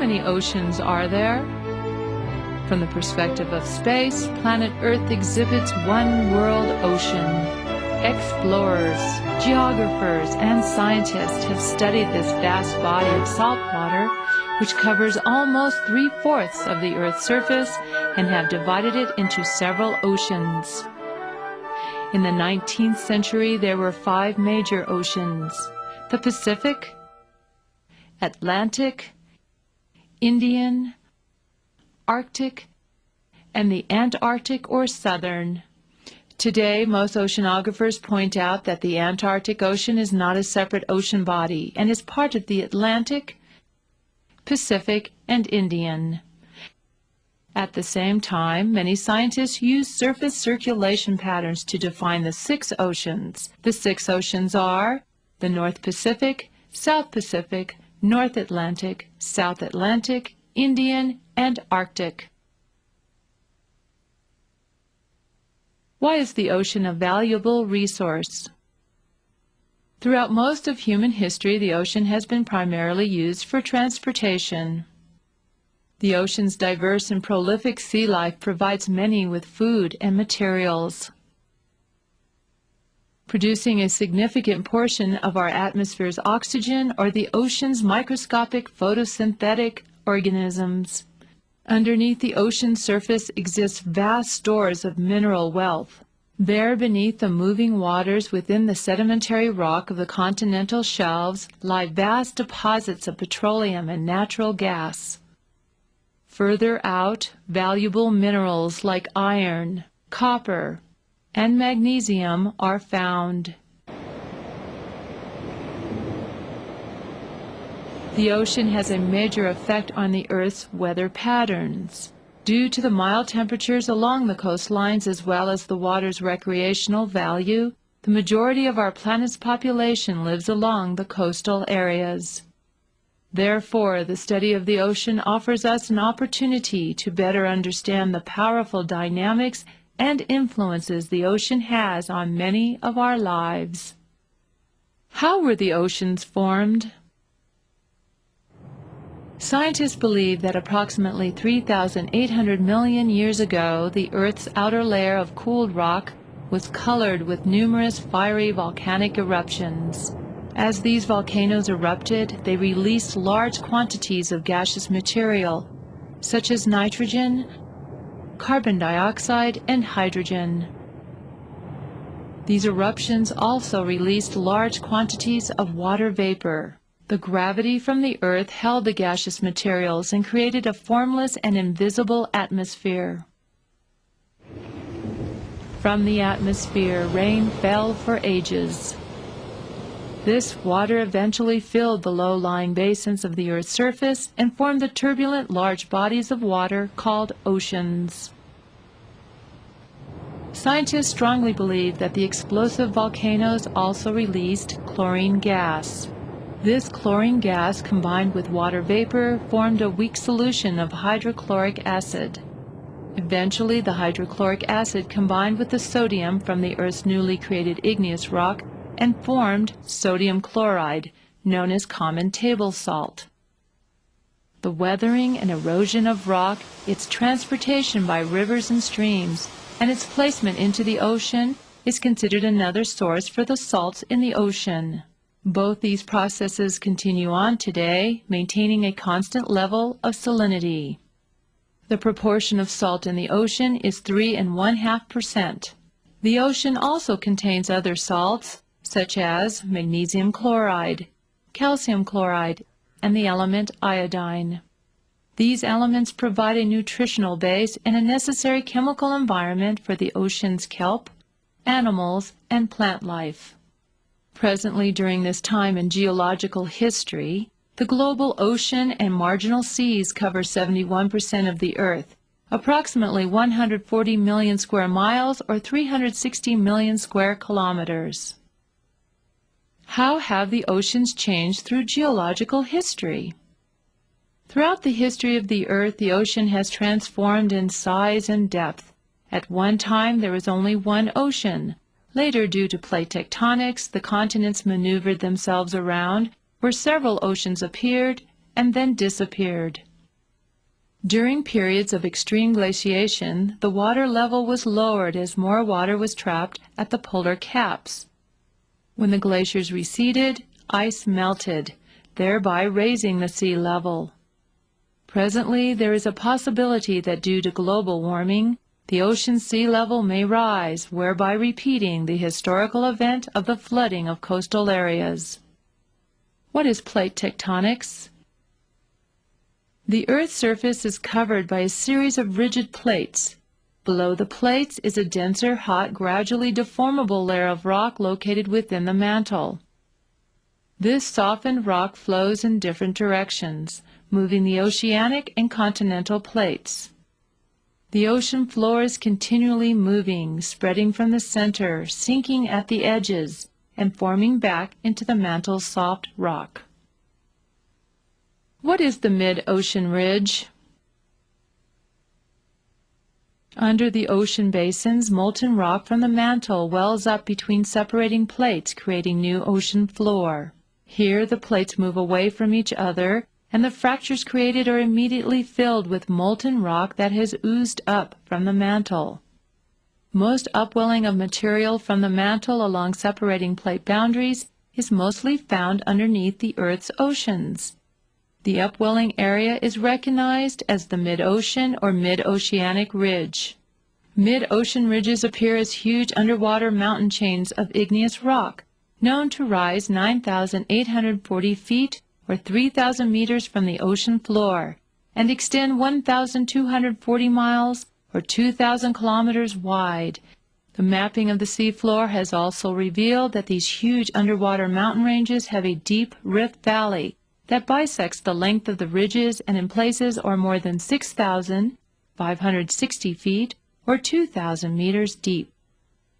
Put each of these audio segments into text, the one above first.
many oceans are there? From the perspective of space, planet Earth exhibits one world ocean. Explorers, geographers, and scientists have studied this vast body of salt water, which covers almost 3/4 of the Earth's surface, and have divided it into several oceans. In the 19th century, there were 5 major oceans: the Pacific, Atlantic, Indian, Arctic, and the Antarctic or Southern. Today, most oceanographers point out that the Antarctic Ocean is not a separate ocean body and is part of the Atlantic, Pacific, and Indian. At the same time, many scientists use surface circulation patterns to define the 6 oceans. The 6 oceans are the North Pacific, South Pacific, North Atlantic, South Atlantic, Indian, and Arctic. Why is the ocean a valuable resource? Throughout most of human history, the ocean has been primarily used for transportation. The ocean's diverse and prolific sea life provides many with food and materials, producing a significant portion of our atmosphere's oxygen or the ocean's microscopic photosynthetic organisms. Underneath the ocean's surface exist vast stores of mineral wealth. There, beneath the moving waters within the sedimentary rock of the continental shelves, lie vast deposits of petroleum and natural gas. Further out, valuable minerals like iron, copper, and magnesium are found. The ocean has a major effect on the Earth's weather patterns. Due to the mild temperatures along the coastlines as well as the water's recreational value, the majority of our planet's population lives along the coastal areas. Therefore, the study of the ocean offers us an opportunity to better understand the powerful dynamics and influences the ocean has on many of our lives. How were the oceans formed? Scientists believe that approximately 3,800 million years ago, the Earth's outer layer of cooled rock was colored with numerous fiery volcanic eruptions. As these volcanoes erupted, they released large quantities of gaseous material, such as nitrogen, carbon dioxide, and hydrogen. These eruptions also released large quantities of water vapor. The gravity from the Earth held the gaseous materials and created a formless and invisible atmosphere. From the atmosphere, rain fell for ages. This water eventually filled the low-lying basins of the Earth's surface and formed the turbulent large bodies of water called oceans. Scientists strongly believe that the explosive volcanoes also released chlorine gas. This chlorine gas, combined with water vapor, formed a weak solution of hydrochloric acid. Eventually, the hydrochloric acid combined with the sodium from the Earth's newly created igneous rock and formed sodium chloride, known as common table salt. The weathering and erosion of rock, its transportation by rivers and streams, and its placement into the ocean is considered another source for the salts in the ocean. Both these processes continue on today, maintaining a constant level of salinity. The proportion of salt in the ocean is 3.5%. The ocean also contains other salts, such as magnesium chloride, calcium chloride, and the element iodine. These elements provide a nutritional base and a necessary chemical environment for the ocean's kelp, animals, and plant life. Presently, during this time in geological history, the global ocean and marginal seas cover 71% of the Earth, approximately 140 million square miles or 360 million square kilometers. How have the oceans changed through geological history? Throughout the history of the Earth, the ocean has transformed in size and depth. At one time, there was only one ocean. Later, due to plate tectonics, the continents maneuvered themselves around, where several oceans appeared and then disappeared. During periods of extreme glaciation, the water level was lowered as more water was trapped at the polar caps. When the glaciers receded, ice melted, thereby raising the sea level. Presently, there is a possibility that due to global warming, the ocean sea level may rise, whereby repeating the historical event of the flooding of coastal areas. What is plate tectonics? The Earth's surface is covered by a series of rigid plates. Below the plates is a denser, hot, gradually deformable layer of rock located within the mantle. This softened rock flows in different directions, moving the oceanic and continental plates. The ocean floor is continually moving, spreading from the center, sinking at the edges, and forming back into the mantle's soft rock. What is the mid-ocean ridge? Under the ocean basins, molten rock from the mantle wells up between separating plates, creating new ocean floor. Here, the plates move away from each other, and the fractures created are immediately filled with molten rock that has oozed up from the mantle. Most upwelling of material from the mantle along separating plate boundaries is mostly found underneath the Earth's oceans. The upwelling area is recognized as the mid-ocean or mid-oceanic ridge. Mid-ocean ridges appear as huge underwater mountain chains of igneous rock, known to rise 9,840 feet or 3,000 meters from the ocean floor, and extend 1,240 miles or 2,000 kilometers wide. The mapping of the seafloor has also revealed that these huge underwater mountain ranges have a deep rift valley that bisects the length of the ridges and in places are more than 6,560 feet or 2,000 meters deep.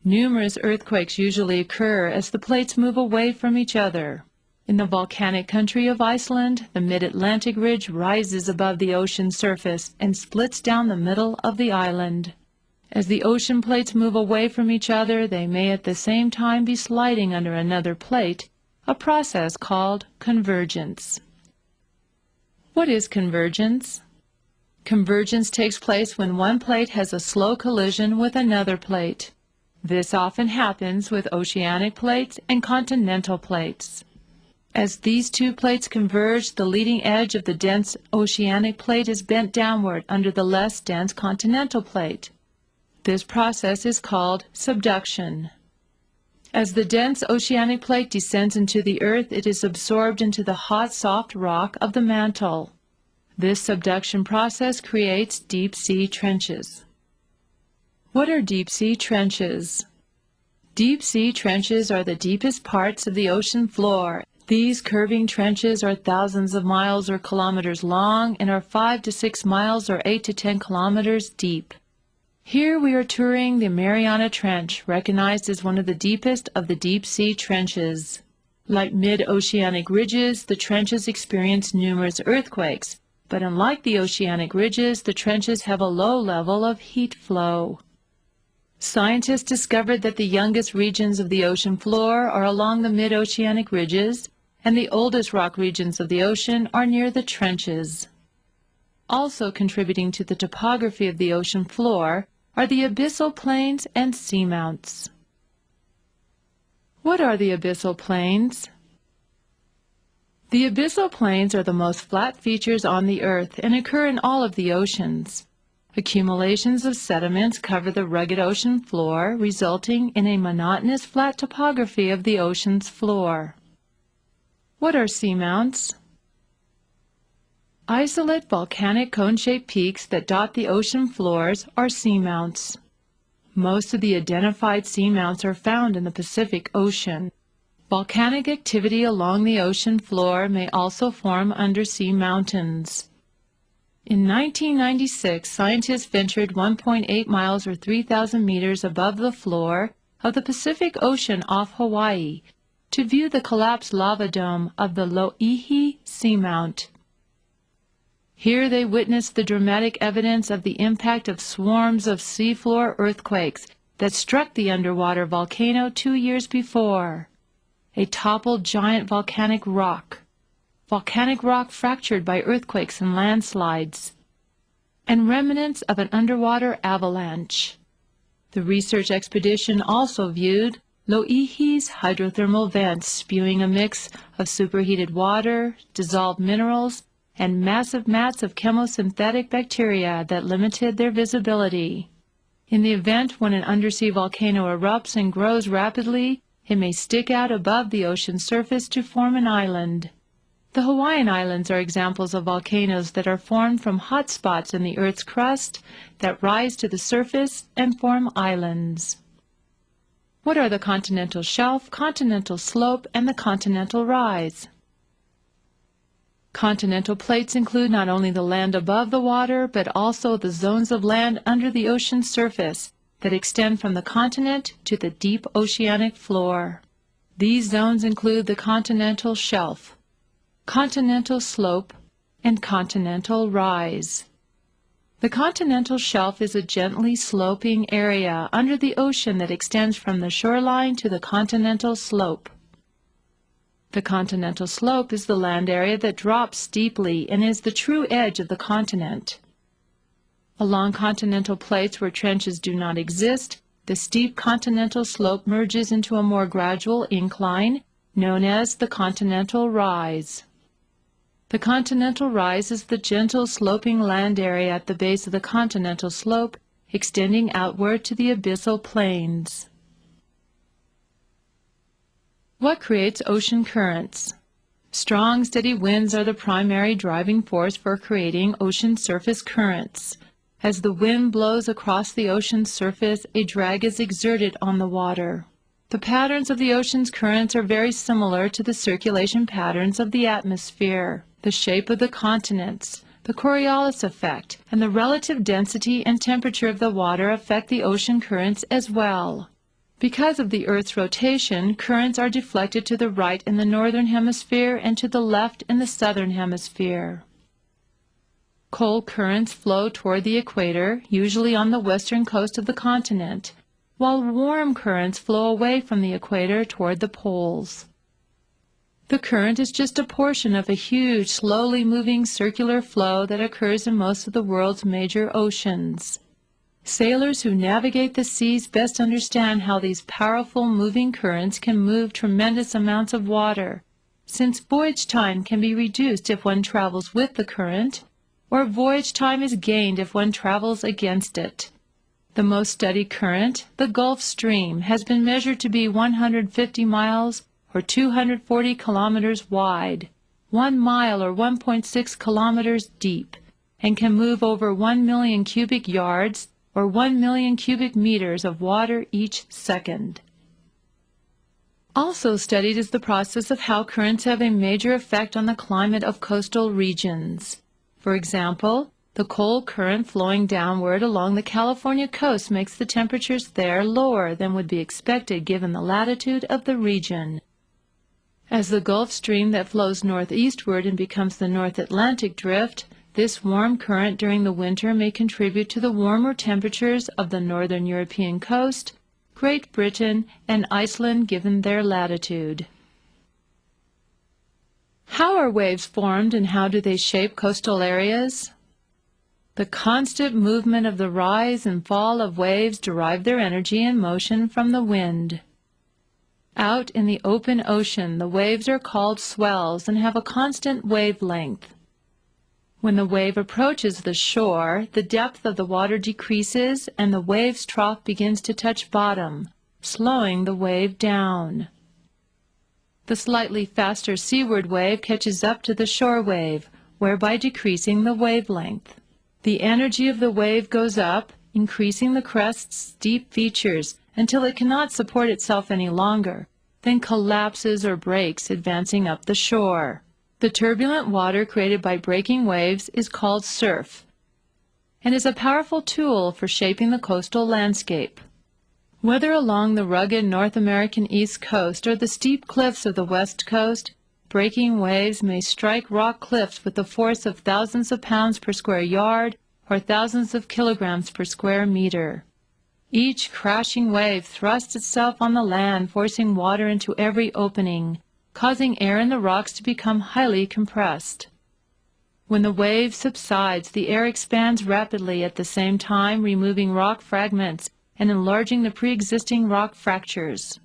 Numerous earthquakes usually occur as the plates move away from each other. In the volcanic country of Iceland, the mid-Atlantic ridge rises above the ocean surface and splits down the middle of the island. As the ocean plates move away from each other, they may at the same time be sliding under another plate, a process called convergence. What is convergence? Convergence takes place when one plate has a slow collision with another plate. This often happens with oceanic plates and continental plates. As these two plates converge, the leading edge of the dense oceanic plate is bent downward under the less dense continental plate. This process is called subduction. As the dense oceanic plate descends into the earth, it is absorbed into the hot, soft rock of the mantle. This subduction process creates deep-sea trenches. What are deep-sea trenches? Deep-sea trenches are the deepest parts of the ocean floor. These curving trenches are thousands of miles or kilometers long and are 5 to 6 miles or 8 to 10 kilometers deep. Here we are touring the Mariana Trench, recognized as one of the deepest of the deep-sea trenches. Like mid-oceanic ridges, the trenches experience numerous earthquakes, but unlike the oceanic ridges, the trenches have a low level of heat flow. Scientists discovered that the youngest regions of the ocean floor are along the mid-oceanic ridges, and the oldest rock regions of the ocean are near the trenches. Also contributing to the topography of the ocean floor are the abyssal plains and seamounts. What are the abyssal plains? The abyssal plains are the most flat features on the earth and occur in all of the oceans. Accumulations of sediments cover the rugged ocean floor, resulting in a monotonous flat topography of the ocean's floor. What are seamounts? Isolate volcanic cone-shaped peaks that dot the ocean floors are seamounts. Most of the identified seamounts are found in the Pacific Ocean. Volcanic activity along the ocean floor may also form undersea mountains. In 1996, scientists ventured 1.8 miles or 3,000 meters above the floor of the Pacific Ocean off Hawaii to view the collapsed lava dome of the Loihi Seamount. Here they witnessed the dramatic evidence of the impact of swarms of seafloor earthquakes that struck the underwater volcano 2 years before. A toppled giant volcanic rock fractured by earthquakes and landslides. and remnants of an underwater avalanche. The research expedition also viewed Loihi's hydrothermal vents spewing a mix of superheated water, dissolved minerals, and massive mats of chemosynthetic bacteria that limited their visibility. In the event when an undersea volcano erupts and grows rapidly, it may stick out above the ocean surface to form an island. The Hawaiian Islands are examples of volcanoes that are formed from hot spots in the Earth's crust that rise to the surface and form islands. What are the continental shelf, continental slope, and the continental rise? Continental plates include not only the land above the water, but also the zones of land under the ocean's surface that extend from the continent to the deep oceanic floor. These zones include the continental shelf, continental slope, and continental rise. The continental shelf is a gently sloping area under the ocean that extends from the shoreline to the continental slope. The continental slope is the land area that drops steeply and is the true edge of the continent. Along continental plates where trenches do not exist, the steep continental slope merges into a more gradual incline, known as the continental rise. The continental rise is the gentle sloping land area at the base of the continental slope, extending outward to the abyssal plains. What creates ocean currents? Strong, steady winds are the primary driving force for creating ocean surface currents. As the wind blows across the ocean's surface, a drag is exerted on the water. The patterns of the ocean's currents are very similar to the circulation patterns of the atmosphere. The shape of the continents, the Coriolis effect, and the relative density and temperature of the water affect the ocean currents as well. Because of the Earth's rotation, currents are deflected to the right in the northern hemisphere and to the left in the southern hemisphere. Cold currents flow toward the equator, usually on the western coast of the continent, while warm currents flow away from the equator toward the poles. The current is just a portion of a huge, slowly moving circular flow that occurs in most of the world's major oceans. Sailors who navigate the seas best understand how these powerful moving currents can move tremendous amounts of water, since voyage time can be reduced if one travels with the current, or voyage time is gained if one travels against it. The most studied current, the Gulf Stream, has been measured to be 150 miles or 240 kilometers wide, 1 mile or 1.6 kilometers deep, and can move over 1 million cubic yards or 1 million cubic meters of water each second. Also studied is the process of how currents have a major effect on the climate of coastal regions. For example, the cold current flowing downward along the California coast makes the temperatures there lower than would be expected given the latitude of the region. As the Gulf Stream that flows northeastward and becomes the North Atlantic Drift, this warm current during the winter may contribute to the warmer temperatures of the northern European coast, Great Britain, and Iceland given their latitude. How are waves formed and how do they shape coastal areas? The constant movement of the rise and fall of waves derive their energy and motion from the wind. Out in the open ocean, the waves are called swells and have a constant wavelength. When the wave approaches the shore, the depth of the water decreases and the wave's trough begins to touch bottom, slowing the wave down. The slightly faster seaward wave catches up to the shore wave, whereby decreasing the wavelength. The energy of the wave goes up, increasing the crest's steep features until it cannot support itself any longer, then collapses or breaks, advancing up the shore. The turbulent water created by breaking waves is called surf, and is a powerful tool for shaping the coastal landscape. Whether along the rugged North American East Coast or the steep cliffs of the West Coast, breaking waves may strike rock cliffs with the force of thousands of pounds per square yard or thousands of kilograms per square meter. Each crashing wave thrusts itself on the land, forcing water into every opening, causing air in the rocks to become highly compressed. When the wave subsides, the air expands rapidly at the same time, removing rock fragments and enlarging the pre-existing rock fractures.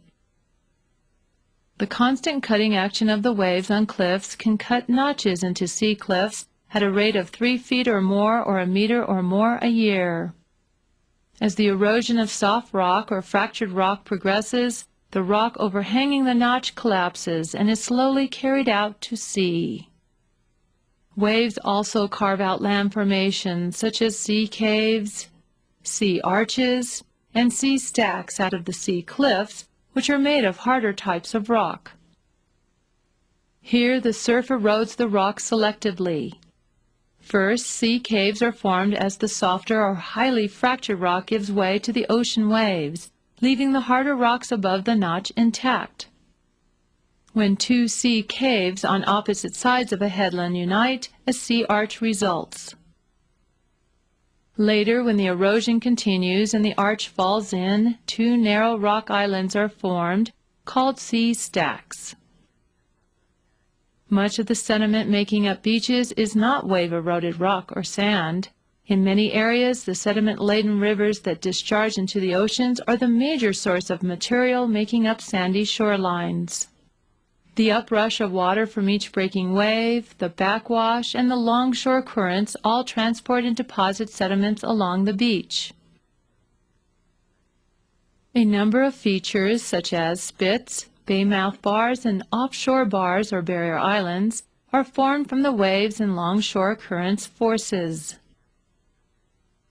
The constant cutting action of the waves on cliffs can cut notches into sea cliffs at a rate of 3 feet or more, or a meter or more a year. As the erosion of soft rock or fractured rock progresses, the rock overhanging the notch collapses and is slowly carried out to sea. Waves also carve out land formations such as sea caves, sea arches, and sea stacks out of the sea cliffs, which are made of harder types of rock. Here the surf erodes the rock selectively. First, sea caves are formed as the softer or highly fractured rock gives way to the ocean waves, leaving the harder rocks above the notch intact. When two sea caves on opposite sides of a headland unite, a sea arch results. Later, when the erosion continues and the arch falls in, two narrow rock islands are formed, called sea stacks. Much of the sediment making up beaches is not wave-eroded rock or sand. In many areas, the sediment-laden rivers that discharge into the oceans are the major source of material making up sandy shorelines. The uprush of water from each breaking wave, the backwash, and the longshore currents all transport and deposit sediments along the beach. A number of features, such as spits, baymouth bars, and offshore bars or barrier islands, are formed from the waves and longshore currents' forces.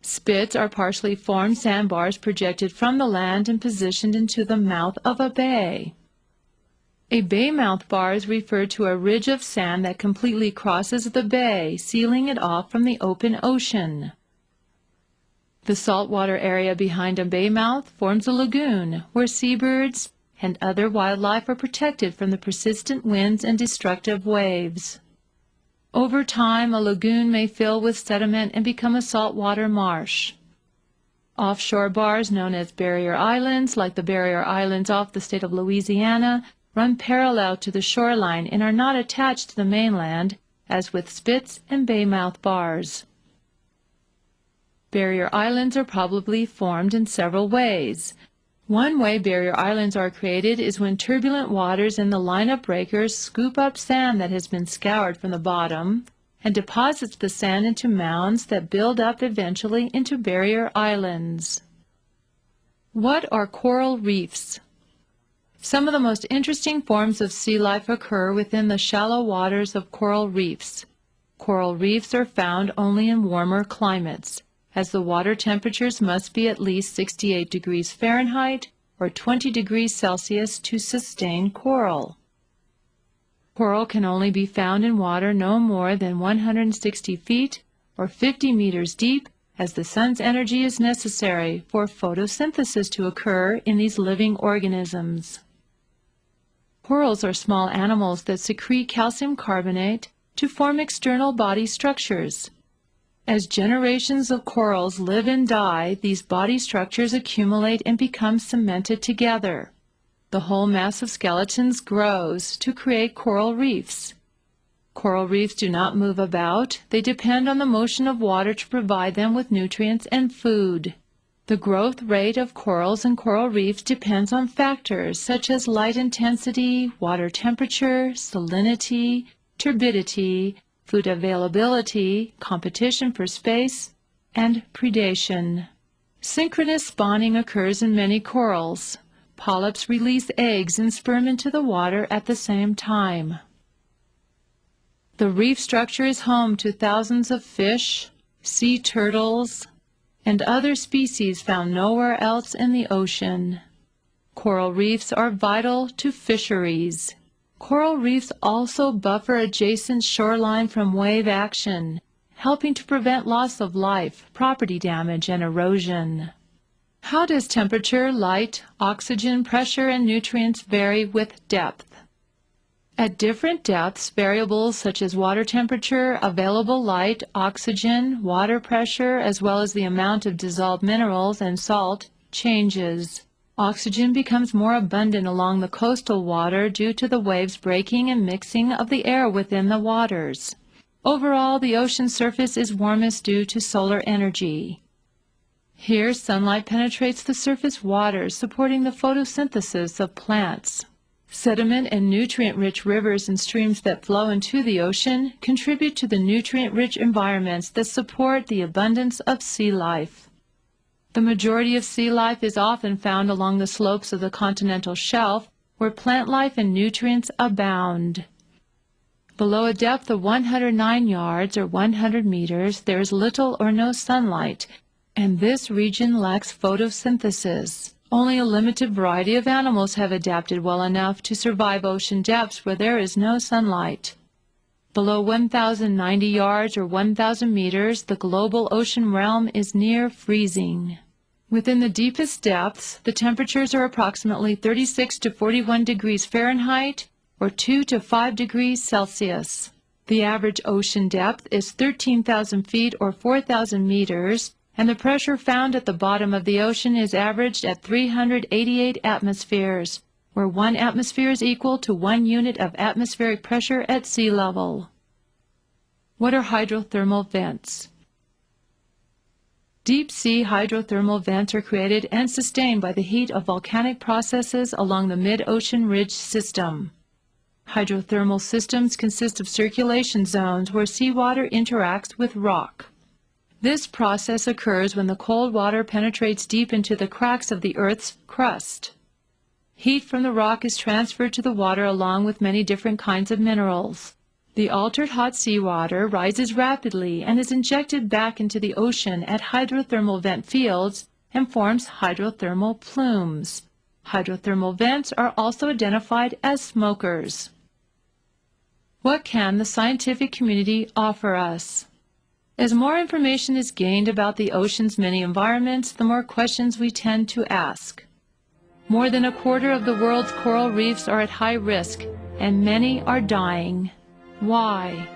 Spits are partially formed sandbars projected from the land and positioned into the mouth of a bay. A baymouth bar is referred to a ridge of sand that completely crosses the bay, sealing it off from the open ocean. The saltwater area behind a baymouth forms a lagoon, where seabirds and other wildlife are protected from the persistent winds and destructive waves. Over time, a lagoon may fill with sediment and become a saltwater marsh. Offshore bars known as barrier islands, like the barrier islands off the state of Louisiana, run parallel to the shoreline and are not attached to the mainland, as with spits and baymouth bars. Barrier islands are probably formed in several ways. One way barrier islands are created is when turbulent waters in the line-up breakers scoop up sand that has been scoured from the bottom and deposits the sand into mounds that build up eventually into barrier islands. What are coral reefs? Some of the most interesting forms of sea life occur within the shallow waters of coral reefs. Coral reefs are found only in warmer climates, as the water temperatures must be at least 68 degrees Fahrenheit or 20 degrees Celsius to sustain coral. Coral can only be found in water no more than 160 feet or 50 meters deep, as the sun's energy is necessary for photosynthesis to occur in these living organisms. Corals are small animals that secrete calcium carbonate to form external body structures. As generations of corals live and die, these body structures accumulate and become cemented together. The whole mass of skeletons grows to create coral reefs. Coral reefs do not move about. They depend on the motion of water to provide them with nutrients and food. The growth rate of corals and coral reefs depends on factors such as light intensity, water temperature, salinity, turbidity, food availability, competition for space, and predation. Synchronous spawning occurs in many corals. Polyps release eggs and sperm into the water at the same time. The reef structure is home to thousands of fish, sea turtles, and other species found nowhere else in the ocean. Coral reefs are vital to fisheries. Coral reefs also buffer adjacent shoreline from wave action, helping to prevent loss of life, property damage, and erosion. How does temperature, light, oxygen, pressure, and nutrients vary with depth? At different depths, variables such as water temperature, available light, oxygen, water pressure, as well as the amount of dissolved minerals and salt, changes. Oxygen becomes more abundant along the coastal water due to the waves breaking and mixing of the air within the waters. Overall, the ocean surface is warmest due to solar energy. Here, sunlight penetrates the surface waters, supporting the photosynthesis of plants. Sediment and nutrient-rich rivers and streams that flow into the ocean contribute to the nutrient-rich environments that support the abundance of sea life. The majority of sea life is often found along the slopes of the continental shelf, where plant life and nutrients abound. Below a depth of 109 yards or 100 meters, there is little or no sunlight, and this region lacks photosynthesis. Only a limited variety of animals have adapted well enough to survive ocean depths where there is no sunlight. Below 1,090 yards or 1,000 meters, the global ocean realm is near freezing. Within the deepest depths, the temperatures are approximately 36 to 41 degrees Fahrenheit or 2 to 5 degrees Celsius. The average ocean depth is 13,000 feet or 4,000 meters, and the pressure found at the bottom of the ocean is averaged at 388 atmospheres, where 1 atmosphere is equal to 1 unit of atmospheric pressure at sea level. What are hydrothermal vents? Deep-sea hydrothermal vents are created and sustained by the heat of volcanic processes along the mid-ocean ridge system. Hydrothermal systems consist of circulation zones where seawater interacts with rock. This process occurs when the cold water penetrates deep into the cracks of the Earth's crust. Heat from the rock is transferred to the water along with many different kinds of minerals. The altered hot seawater rises rapidly and is injected back into the ocean at hydrothermal vent fields and forms hydrothermal plumes. Hydrothermal vents are also identified as smokers. What can the scientific community offer us? As more information is gained about the ocean's many environments, the more questions we tend to ask. More than a quarter of the world's coral reefs are at high risk, and many are dying. Why?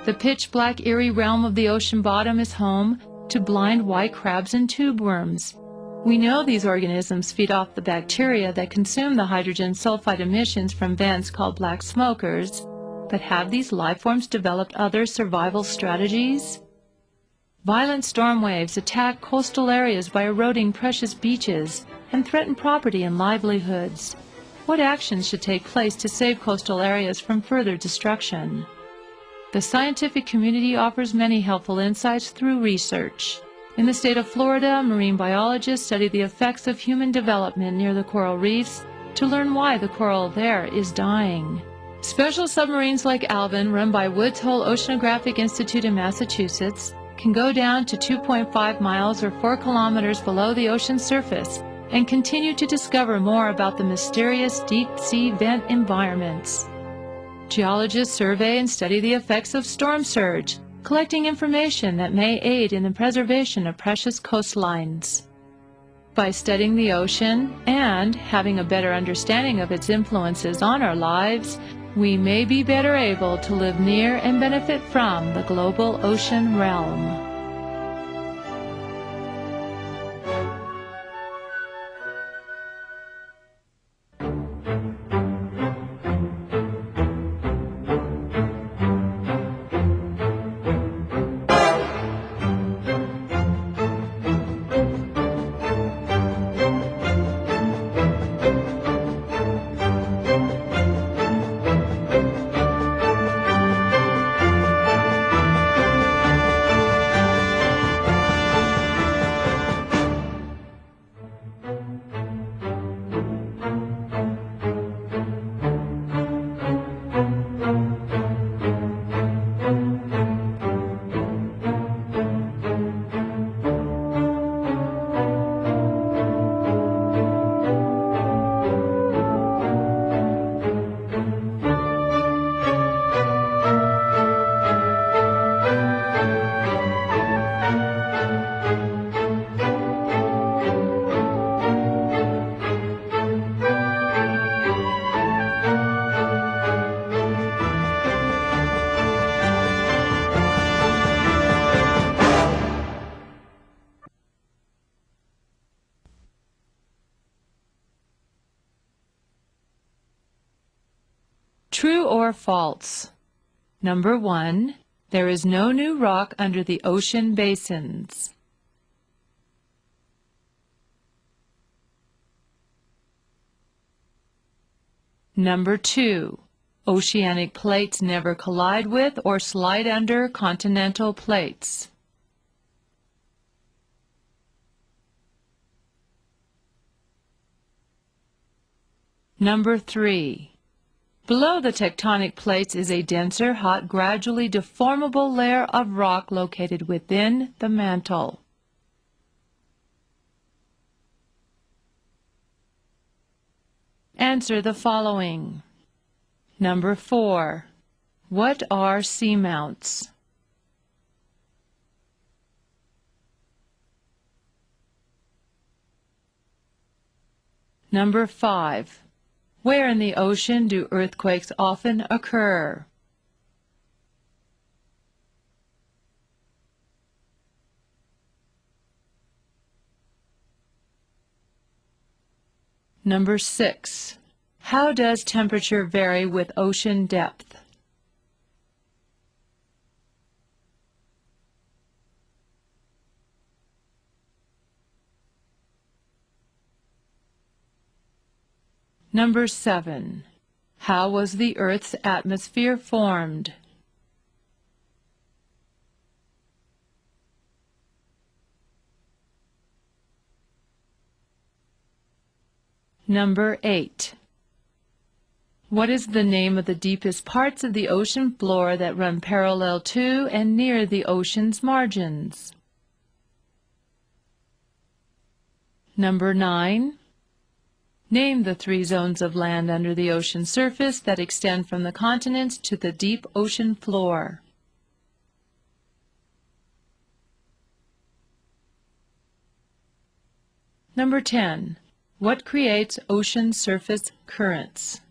The pitch-black eerie realm of the ocean bottom is home to blind white crabs and tube worms. We know these organisms feed off the bacteria that consume the hydrogen sulfide emissions from vents called black smokers. But have these life forms developed other survival strategies? Violent storm waves attack coastal areas by eroding precious beaches and threaten property and livelihoods. What actions should take place to save coastal areas from further destruction? The scientific community offers many helpful insights through research. In the state of Florida, marine biologists study the effects of human development near the coral reefs to learn why the coral there is dying. Special submarines like Alvin, run by Woods Hole Oceanographic Institute in Massachusetts, can go down to 2.5 miles or 4 kilometers below the ocean surface and continue to discover more about the mysterious deep-sea vent environments. Geologists survey and study the effects of storm surge, collecting information that may aid in the preservation of precious coastlines. By studying the ocean and having a better understanding of its influences on our lives, we may be better able to live near and benefit from the global ocean realm. True or false? Number 1. There is no new rock under the ocean basins. Number 2. Oceanic plates never collide with or slide under continental plates. Number 3. Below the tectonic plates is a denser, hot, gradually deformable layer of rock located within the mantle. Answer the following. Number 4. What are seamounts? Number 5. Where in the ocean do earthquakes often occur? Number 6. How does temperature vary with ocean depth? Number 7. How was the Earth's atmosphere formed? Number 8. What is the name of the deepest parts of the ocean floor that run parallel to and near the ocean's margins? Number 9. Name the 3 zones of land under the ocean surface that extend from the continents to the deep ocean floor. Number 10. What creates ocean surface currents?